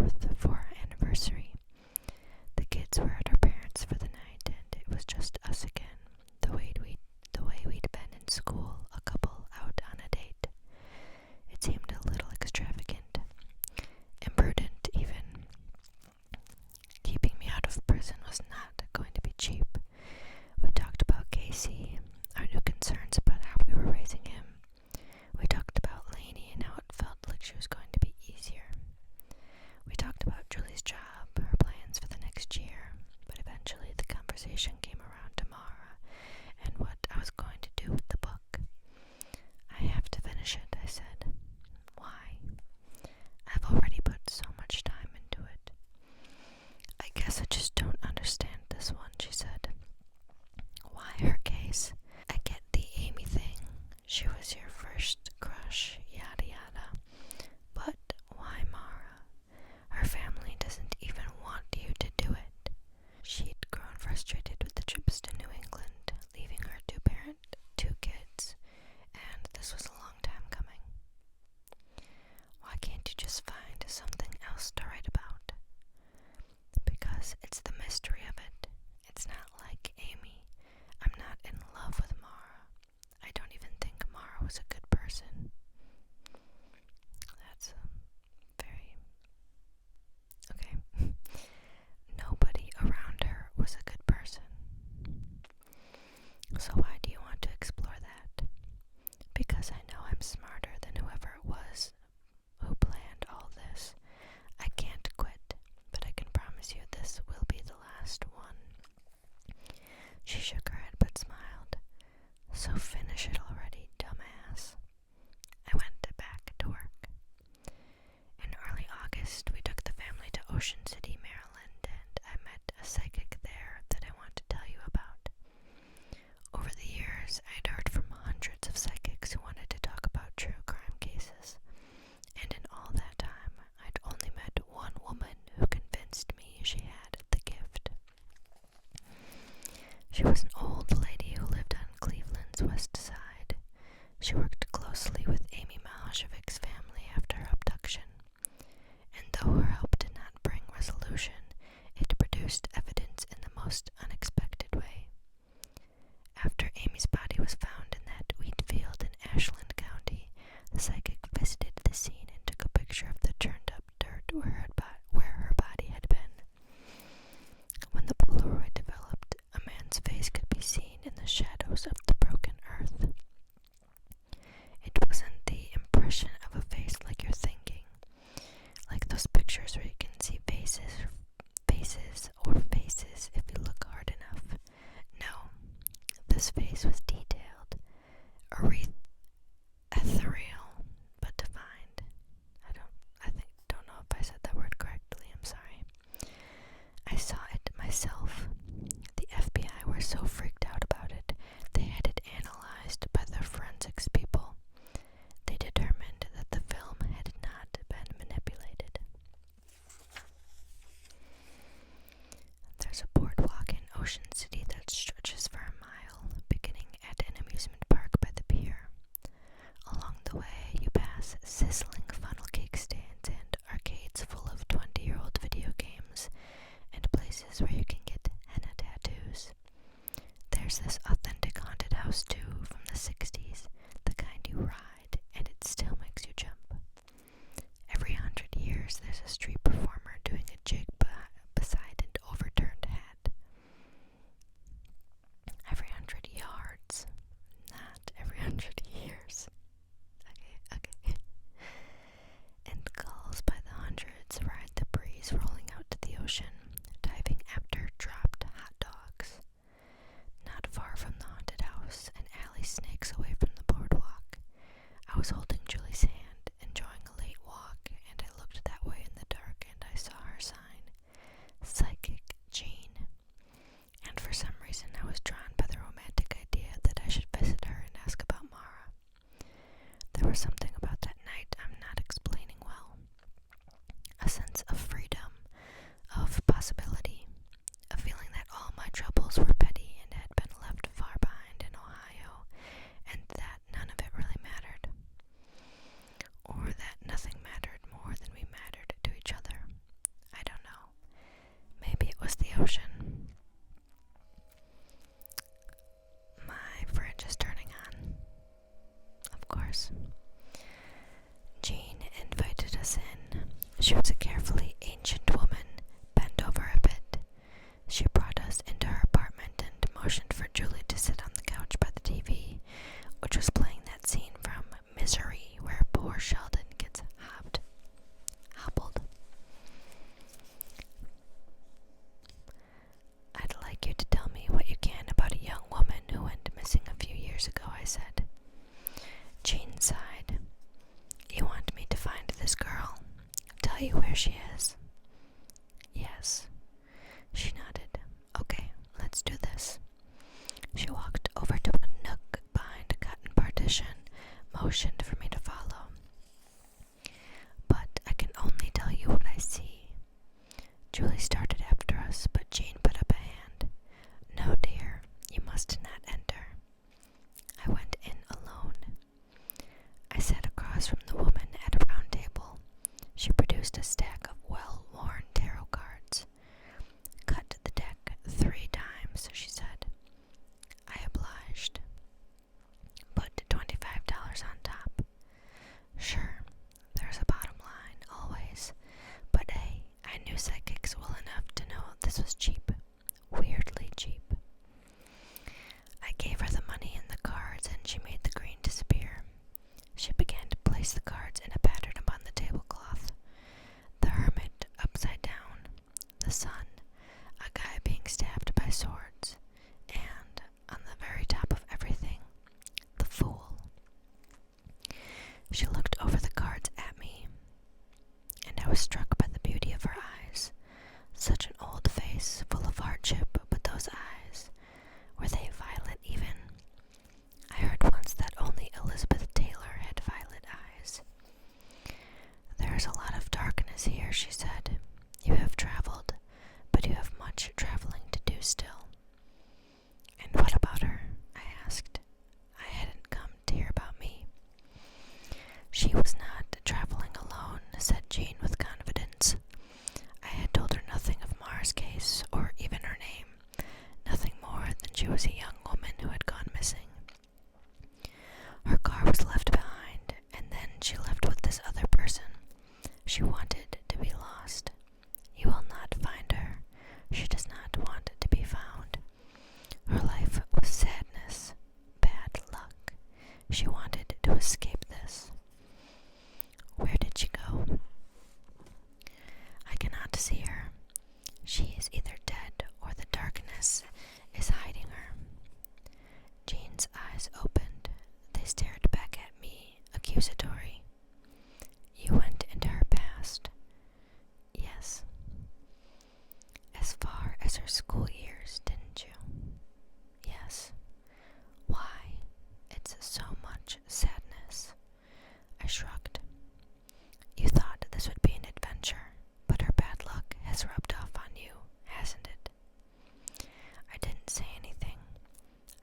4th for our anniversary. The kids were at our parents' for the night, and it was just us again, the way we'd been in school, a couple out on a date. It seemed a little extravagant, imprudent even. Keeping me out of prison was not going to be cheap. We talked about Casey, our new concerns about how we were raising him. We talked about Lainey and how it felt like she was going to be easier. We talked about Julie's job, her plans for the next year, but eventually the conversation came around to Maura and what I was going to do with the book. I have to finish it, I said. Why? I've already put so much time into it. I guess I just don't understand this one, she said. Why her case? I get the Amy thing. She was your first crush, yada yada. But why Maura? Her family doesn't even want you to do it. She'd grown frustrated with the trips to New England, leaving her two kids, and this was a long time coming. Why can't you just find something else to write about? Because it's the mystery of it. It's not like Amy. I'm not in love with Maura. I don't even think Maura was a good person. That's very... Okay. Nobody around her was a good person. So why do you want to explore that? Because I know I'm smarter than whoever it was who planned all this. I can't quit, but I can promise you this will be the last one. She shook her head but smiled. So finish it already, dumbass. I went back to work. In early August, we took the family to Ocean City, Maryland, and I met a psychic there that I want to tell you about. Over the years, I'd heard from hundreds of psychics who wanted to talk about true crime cases, and in all that time, I'd only met one woman who convinced me she had the gift. She was an old lady who lived on Cleveland's west side. She worked closely with Amy Malashevic's family after her abduction, and though her help did not bring resolution, it produced evidence in the most unexpected way. After Amy's body was found in that wheat field in Ashland County, the psychic visited the scene and took a picture of the churned-up dirt where her body had been. When the Polaroid developed, a man's face could be seen in the shadows of the broken earth. It wasn't the impression of a face like you're thinking, like those pictures where you can see faces if you look hard enough. No, this face was detailed, ethereal, but defined. Don't know if I said that word correctly, I'm sorry. I saw it myself. The FBI were so freaked out about it, they had it analyzed by the forensics people. They determined that the film had not been manipulated. There's a boardwalk in Ocean City that stretches for a mile, beginning at an amusement park by the pier. Along the way, you pass sizzling funnel cake stands and arcades full of 20-year-old video games, and places where you can get henna tattoos. There's this authentic haunted house too, from the 60s, the kind you ride, and it still makes you jump. Every 100 years, there's a street performer doing a jig beside an overturned hat. Every 100 yards, not every 100 years. Okay. And gulls by the hundreds ride the breeze rolling out to the ocean, diving after dropped hot dogs. Not far from the haunted house, an alley snakes away from the boardwalk. I was holding Julie's hand, enjoying a late walk, and I looked that way in the dark and I saw her sign, Psychic Jean. And for some reason I was drawn by the romantic idea that I should visit her and ask about Maura. There was something about that night I'm not explaining well. A sense of freedom, of possibility. ocean. My fridge is turning on, of course. Jean invited us in. She was a carefully ancient woman, bent over a bit. She brought us into her apartment and motioned for Julie to sit on the couch by the TV, which was playing that scene from Misery where poor Sheldon gets hobbled. I'd like you to tell me what you can about a young woman who went missing a few years ago, I said. Jean sighed. You want me to find this girl? Tell you where she is? Yes. She nodded. Okay, let's do this. She walked over to a nook behind a cotton partition, motioned for me to follow. But I can only tell you what I see. Julie started after us, but Jean put up a hand. No, dear, you must not enter. I went in alone. I sat across from the woman at a round table. She produced a stack of well-worn tarot cards. Cut the deck 3 times, she said. I obliged. Put $25 on top. Sure, there's a bottom line, always. But hey, I knew psychics well enough to know this was cheap. Weirdly cheap. I gave her the money and the cards, and she made the green disappear. She began to place the cards in a pattern upon the tablecloth. The hermit upside down, the sun, a guy being stabbed by swords, and, on the very top of everything, the fool. She looked over the cards at me, and I was struck by the beauty of her eyes. Such an old face, full of hardship, but those eyes, were they violet even? I heard once that only Elizabeth Taylor had violet eyes. There is a lot of darkness here, she said. You have traveled, but you have much traveling to do still. And what about her? I asked. I hadn't come to hear about me. She was not traveling alone, said Jean with confidence. I had told her nothing of Maura's case, or even her name, nothing more than she was a young woman who had gone missing. Her car was left behind, and then she left with this other person. She wanted to be lost. You will not find her. She does not want to be found. Her life was sadness, bad luck. She wanted to escape this. Where did she go? I cannot see her. She is either dead or the darkness is hiding her. Jean's eyes opened. They stared back at me, accusatory. You went into her past. Yes. As far as her school years, didn't you? Yes. Why? It's so much sadness. I shrugged. You thought this would be an adventure, but her bad luck has rubbed off on you, hasn't it? I didn't say anything.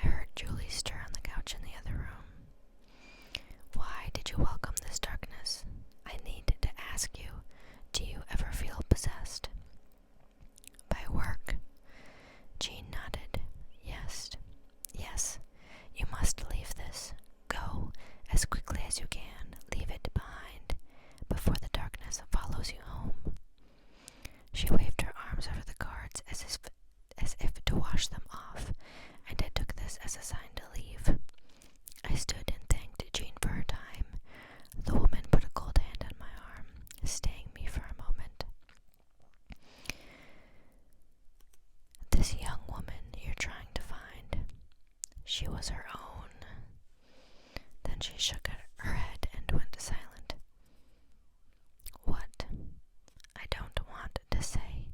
I heard Julie stir on the couch in the other room. Why did you welcome this darkness? I need to ask you, do you ever feel possessed? By work? Jean nodded. Yes. Yes. You must leave this. Go as quickly as you can. Leave it behind before the darkness follows you home. She waved her arms over the cards as if to wash them off, and I took this as a sign to leave. I stood and thanked Jean for her time. The woman put a cold hand on my arm, staying me for a moment. This young woman you're trying to find, she was her own. Then she shook her head and went silent. What? I don't want to say.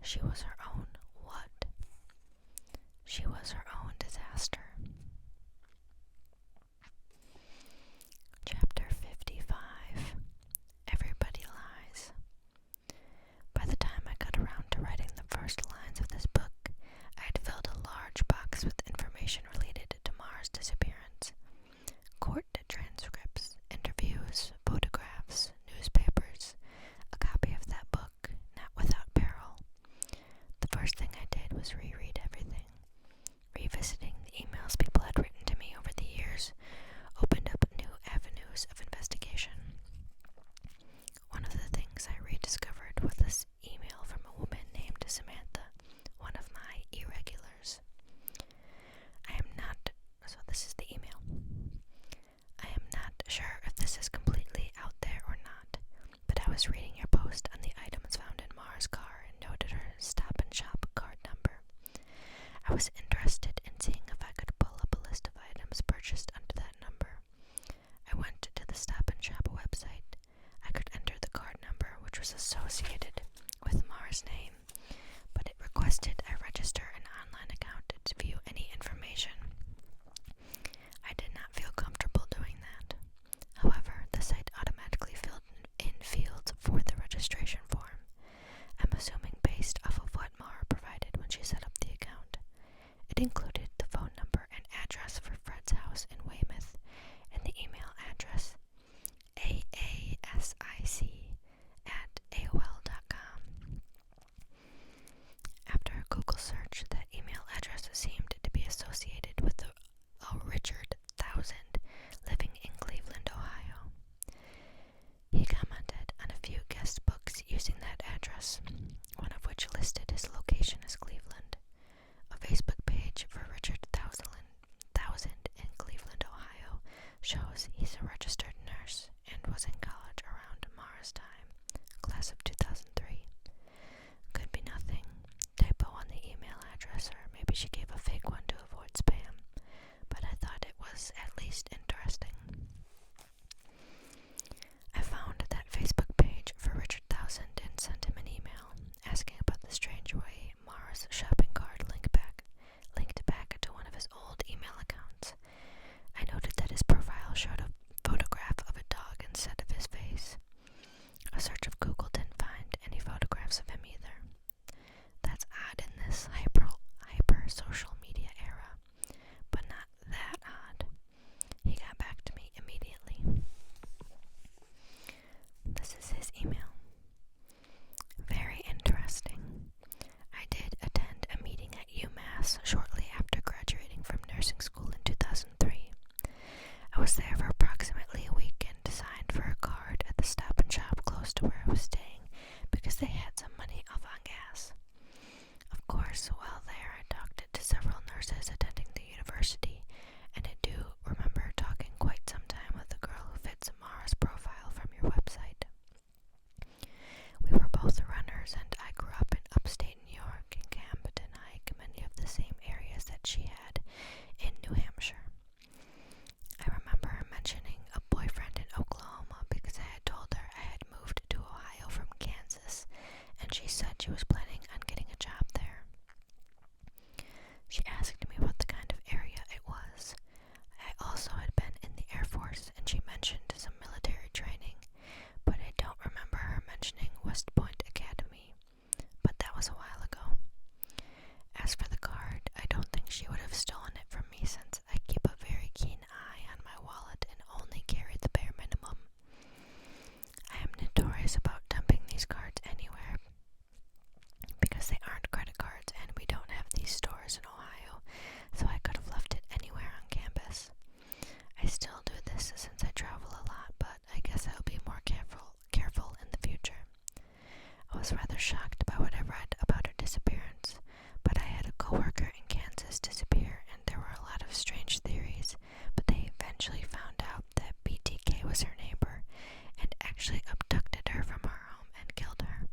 She was her own what? She was her own disaster. Chapter 55. Everybody lies. By the time I got around to writing the first lines of this book, I had filled a large box with information related to Maura's disappearance. Court transcripts, interviews, photographs, newspapers, a copy of that book, Not Without Peril. The associated with Maura's name, but it requested I register an online account to view any information. I did not feel comfortable doing that. However, the site automatically filled in fields for the registration form. I'm assuming based off of what Maura provided when she set up the account. It included the phone number and address for Fred's house in Weymouth and the email address aasic@aol.com. After a Google search, that email address seemed to be associated with a Richard Thousand living in Cleveland, Ohio. He commented on a few guest books using that address, one of which listed his location as Cleveland. A Facebook page for Richard Thousand in Cleveland, Ohio shows he's a registered nurse and was in college around Maura's time, class of 2003. Could be nothing, typo on the email address, or maybe she gave a fake one to avoid spam, but I thought it was at least interesting. I found that Facebook page for Richard Thousand and sent him an email asking about the strange way Maura's shopping cart linked back to one of his old email accounts. I noted that his profile showed a photograph of a dog instead of his face. A search of Google didn't find any photographs of him either. That's odd in this hyper social media era, but not that odd. He got back to me immediately. This is his email. Very interesting. I did attend a meeting at UMass shortly after graduating from nursing school in 2003. I was there for approximately a week and designed for a card at the Stop and Shop close to where I was staying because they had some money off on gas. Of course, while there I talked to several nurses attending the university, and I do remember talking quite some time with the girl who fits Maura's profile from your website. We were both runners, and I grew up in upstate New York and camped and hiked many of the same areas that she had in New Hampshire. I remember her mentioning a boyfriend in Oklahoma because I had told her I had moved to Ohio from Kansas, and she said she was planning on getting a job there. She asked me what the kind of area it was. I also had been in the Air Force, and she mentioned some military training, but I don't remember her mentioning West Point Academy, but that was a while ago. As for the card, I don't think she would have stolen it from me since I keep a very keen eye on my wallet and only carry the bare minimum. I am notorious about dumping these cards anywhere because they aren't credit cards and we don't have these stores in Ohio, so I could have left it anywhere on campus. I still do this since I travel a lot, but I guess I'll be more careful in the future. I was rather shocked by what I read about her disappearance, but I had a coworker in Kansas disappear, and there were a lot of strange theories, but they eventually found out that BTK was her neighbor and actually abducted her from her home and killed her.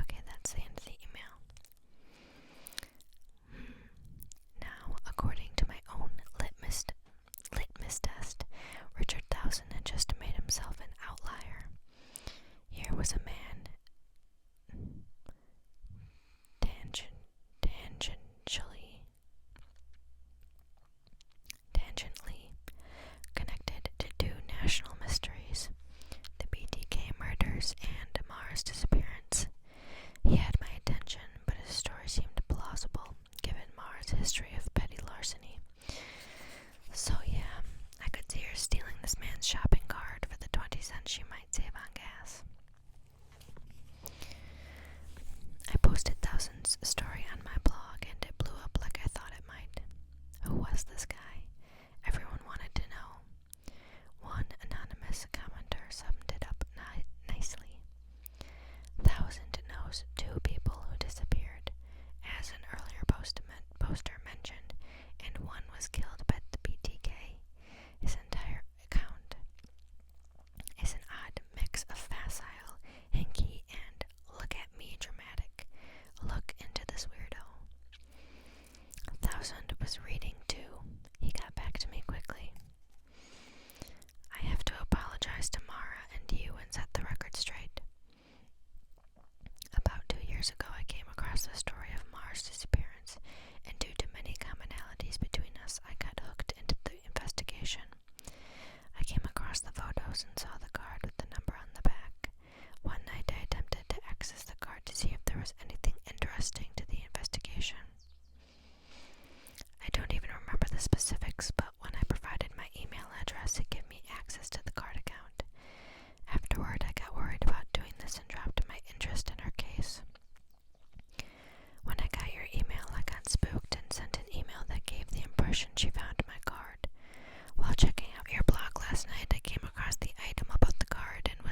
Okay, that's the end of the email. Now, according to my own litmus test, Richard Thousand had just made himself an outlier. Here was a man tangentially connected to two national mysteries, the BTK murders and Maura's disappearance. He had my attention, but his story seemed plausible, given Maura's history of petty larceny. So yeah, I could see her stealing this man's shopping cart for the 20 cents she might save on gas.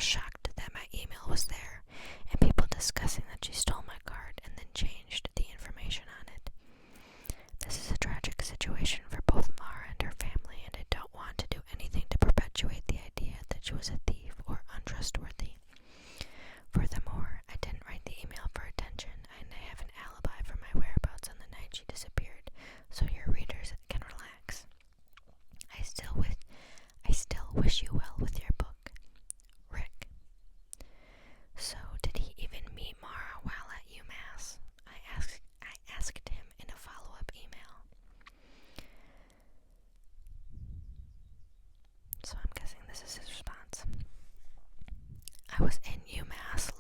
was shocked that my email was there, and people discussing that she stole my card and then changed the information on it. This is a tragic situation for both Maura and her family, and I don't want to do anything to perpetuate the idea that she was a thief or untrustworthy. Furthermore, I didn't write the email for attention, and I have an alibi for my whereabouts on the night she disappeared, so your readers can relax. I still wish you well with your book. Rick. So, did he even meet Maura while at UMass? I asked him in a follow-up email. So I'm guessing this is his response. I was in UMass